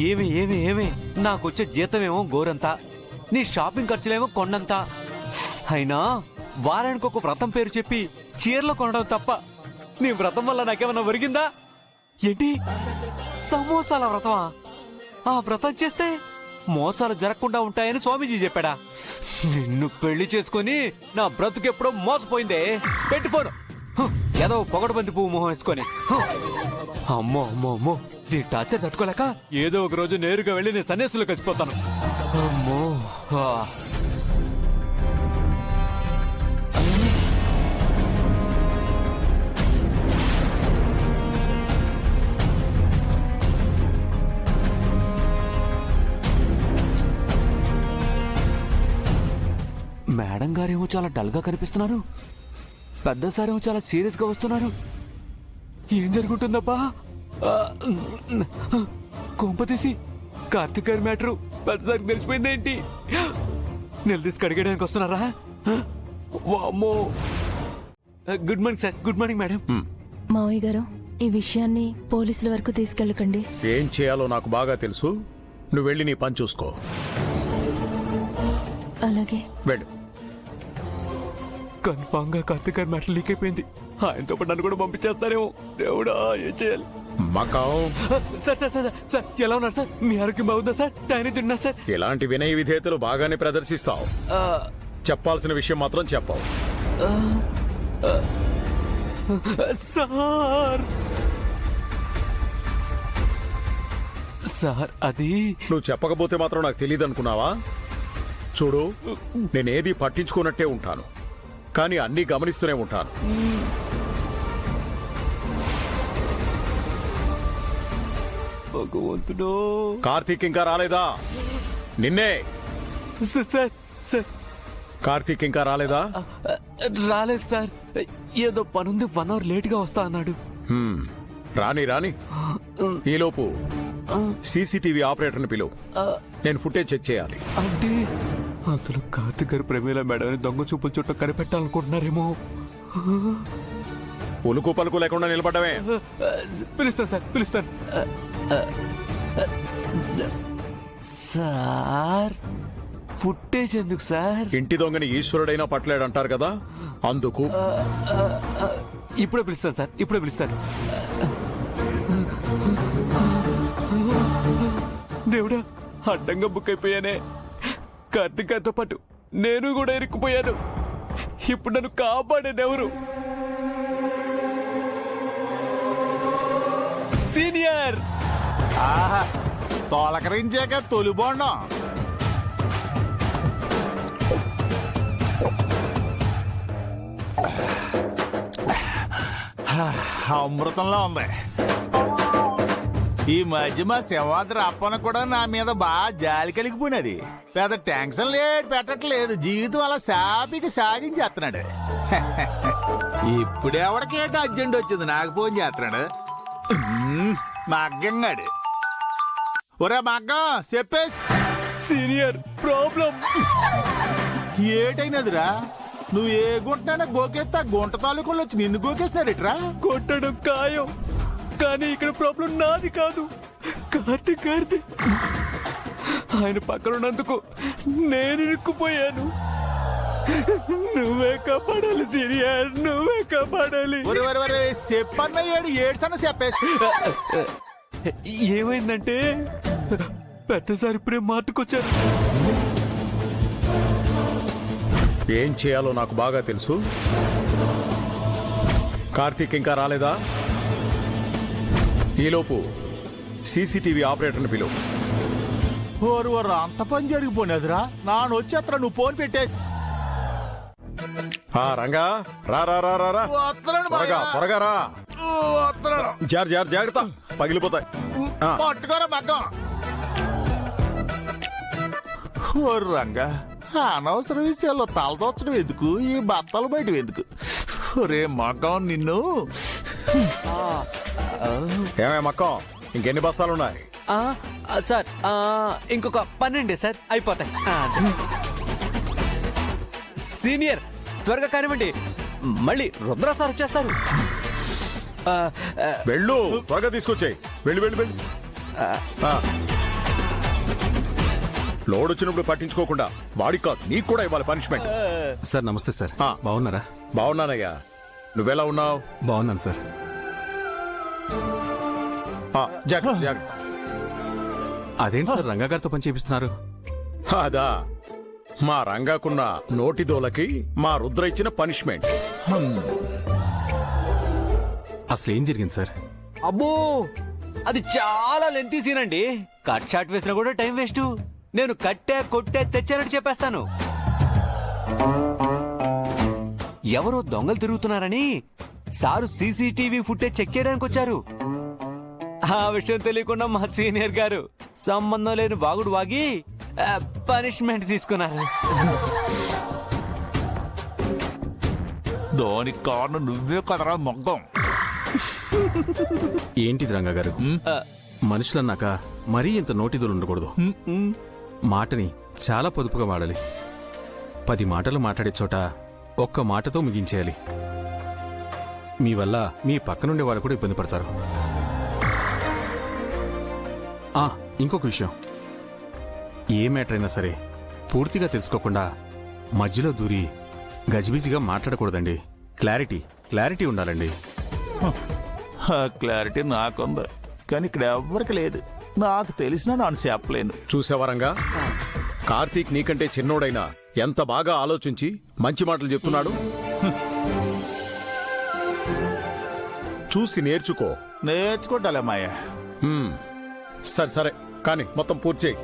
ఏమి ఏమి ఏమి నాకొచ్చే జీతమేమో గోరంతా, నీ షాపింగ్ ఖర్చులేమో కొండంతా. అయినా వారానికి ఒక వ్రతం పేరు చెప్పి చీరలు కొనడం తప్ప నీ వ్రతం వల్ల నాకేమన్నా ఒరిగిందా ఏంటి? సమోసాల వ్రతమా? ఆ వ్రతం చేస్తే మోసాలు జరగకుండా ఉంటాయని స్వామీజీ చెప్పాడా? నిన్ను పెళ్లి చేసుకుని నా బ్రతుకెప్పుడో మోసపోయిందే. పెట్టిపోను ఏదో పొగడబంది పువ్వు మొహం వేసుకొని. అమ్మో అమ్మో అమ్మో, నీ టార్చర్ తట్టుకోలేక ఏదో ఒక రోజు నేరుగా వెళ్ళి నేను సన్యాసులు కలిసిపోతాను. అమ్మో మేడం గారేమో చాలా డల్ గా కనిపిస్తున్నారు, పెద్ద సారేమో చాలా సీరియస్ గా వస్తున్నారు. ఏం జరుగుతుందబ్బా? కొంపతీసి కార్తిక్ గారి మ్యాటరు పెద్ద సారికి తెలిసిపోయిందేంటి? నిలదీసి కడిగేయడానికి వస్తున్నారా? వామ్మో. Good morning sir. Good morning madam. మావయ్య గారు, ఈ విషయాన్ని పోలీసుల వరకు తీసుకెళ్ళకండి. ఏం చేయాలో నాకు బాగా తెలుసు. నువ్వు వెళ్ళి నీ పని చూసుకో. అలాగే వెళ్ళు. కన్ఫామ్ గా కార్తిక్ గారి మ్యాటర్ లీక్ అయిపోయింది. ఆయనతో పాటు నన్ను కూడా పంపించేస్తారేమో. దేవుడా, ఏం చేయాలి? సార్ సార్ సార్ సార్ ఎలా ఉన్నారు సార్? మీ ఆరోగ్యం బాగుందా సార్? టైం తిన్నా సార్? ఇలాంటి వినయ విధేయతలు బాగానే ప్రదర్శిస్తావు. చెప్పాల్సిన విషయం మాత్రం చెప్పావు. సార్ సార్ అది నువ్వు చెప్పకపోతే మాత్రం నాకు తెలియదు అనుకున్నావా? చూడు, నేనేది పట్టించుకున్నట్టే ఉంటాను, కానీ అన్నీ గమనిస్తూనే ఉంటాను. భగవంతుడు, కార్తీక్ ఇంకా రాలేదా? నిన్నే. సార్ సార్ కార్తీక్ ఇంకా రాలేదా? రాలేదు సార్. ఏదో పనుంది, 1 hour లేట్ గా వస్తా అన్నాడు. రాని రాని. ఈలోపు సీసీటీవీ ఆపరేటర్ని పిలువు. నేను ఫుటేజ్ చెక్ చేయాలి. అంటే అందులో కార్తిక్ గారు ప్రమేల మేడం దొంగ చూపుల చుట్టూ కనిపెట్టాలనుకుంటున్నారేమో. ఉలుకు పలుకు లేకుండా నిలబడ్డమే. పిలుస్తాను సార్, పిలుస్తాను. సార్ ఫుటేజ్ ఎందుకు సార్? ఇంటి దొంగని ఈశ్వరుడైనా పట్టలేడంటారు కదా, అందుకు. ఇప్పుడే పిలుస్తాను సార్, ఇప్పుడే పిలుస్తాను. దేవుడా, అడ్డంగా బుక్ అయిపోయానే. కార్తిక్ గారితో పాటు నేను కూడా ఇరుక్కుపోయాను. ఇప్పుడు నన్ను కాపాడేది ఎవరు? సీనియర్. తోలకరించాక తొలిబోండం. అమృతంలో ఉంది. ఈ మధ్య మా శివాద్రి అప్పన కూడా నా మీద బాగా జాలి కలిగిపోయినది. పెద్ద టెన్షన్ లేడు పెట్టట్లేదు. జీవితం అలా సాపికి సాగించేస్తున్నాడు. ఇప్పుడెవడికి ఏంటో అర్జెంట్ వచ్చింది, నాకు ఫోన్ చేస్తున్నాడు. మగ్గంగాడు. ఒరే మగ్గం చెప్పేసి. సీనియర్ ప్రాబ్లం ఏటైనదిరా? నువ్వు ఏ గుంటనైనా గోకేస్తా గుంట తాలూకులు వచ్చి నిన్ను గోకేస్తాడిట్రా? కొట్టడం ఖాయం, కానీ ఇక్కడ ప్రాబ్లం నాది కాదు, కార్తిక్ గారిది. ఆయన పక్కన ఉన్నందుకు నేను ఇరుక్కుపోయాను. నువ్వే కాపాడాలి సీనియర్, నువ్వే కాపాడాలి. చెప్పన్న ఏడ్సన్న చెప్పేసి. ఏమైందంటే పెద్దసారి ఇప్పుడే మాటుకొచ్చారు. ఏం చేయాలో నాకు బాగా తెలుసు. కార్తీక్ ఇంకా రాలేదా? ఈలోపు సీసీటీవీ ఆపరేటర్ని పిలువు. ఓరు అంత పని జరిగిపోయినదిరా. నాన్న వచ్చేత్రా, నువ్వు ఫోన్ పెట్టేసి. రంగా రా రా రా రా రా. త్వరగా త్వరగా రా. జాగ్రత్త, పగిలిపోతాయి. పట్టుకోరా మగ్గం. ఓరు రంగా, అనవసర విషయాల్లో తలదోచడం ఎందుకు, ఈ బట్టలు బయట ఎందుకు? ఒరే మగ్గం, నిన్ను. ఏమే మక్కం, ఇంకెన్ని బస్తాలున్నాయి? సార్ ఇంకొక 12 సార్, అయిపోతాయి. సీనియర్ త్వరగా కానివ్వండి, మళ్ళీ రుద్ర సార్ వచ్చేస్తారు. వెళ్ళు, త్వరగా తీసుకొచ్చాయి. వెళ్ళు వెళ్ళు వెళ్ళు. లోడ్ వచ్చినప్పుడు పట్టించుకోకుండా వాడికి కాదు నీకు కూడా ఇవ్వాలి పనిష్మెంట్. సార్ నమస్తే సార్. ఆ. బాగున్నారా? బాగున్నానయ్యా, నువ్వెలా ఉన్నావు? బాగున్నాను సార్. జాగ్రత్త. అదేంటి సార్ రంగా గారితో పని చేపిస్తున్నారు? అదా, మా రంగాకున్న నోటి దోలకి మా రుద్ర ఇచ్చిన పనిష్మెంట్. అసలు ఏం జరిగింది సార్? అబ్బో, అది చాలా లెంతీ సీన్ అండి. కట్ షాట్ వేసినా కూడా టైం వేస్ట్. నేను కట్టే కొట్టే తెచ్చానని చెప్పేస్తాను. ఎవరో దొంగలు తిరుగుతున్నారని సారు సీసీటీవీ ఫుటేజ్ చెక్ చేయడానికి వచ్చారు. ఆ విషయం తెలియకుండా మా సీనియర్ గారు సంబంధం లేని వాగుడు వాగి పనిష్మెంట్ తీసుకున్నారు. దానికి కారణం నువ్వే కదరా మొగ్గం. ఏంటిది రంగా గారు? మనుషులన్నాక మరీ ఇంత నోటిదోలు ఉండకూడదు. మాటని చాలా పొదుపుగా వాడాలి. 10 మాటలు మాట్లాడే చోట ఒక్క మాటతో ముగించేయాలి. మీ వల్ల మీ పక్కనుండే వాళ్ళు కూడా ఇబ్బంది పడతారు. ఇంకొక విషయం, ఏ మ్యాటర్ అయినా సరే పూర్తిగా తెలుసుకోకుండా మధ్యలో దూరి గజిబిజిగా మాట్లాడకూడదండి. క్లారిటీ ఉండాలండి. క్లారిటీ నాకుంది, కానీ ఇక్కడ ఎవ్వరికి లేదు. నాకు తెలిసినా ನಾನು చెప్పలేను. చూసేవరంగా కార్తీక్ నీకంటే చిన్నోడైనా ఎంత బాగా ఆలోచించి మంచి మాటలు చెప్తున్నాడు. చూసి నేర్చుకో. నేర్చుకుంటాలే మాయ. సరే కానీ మొత్తం పూర్తి చేయి.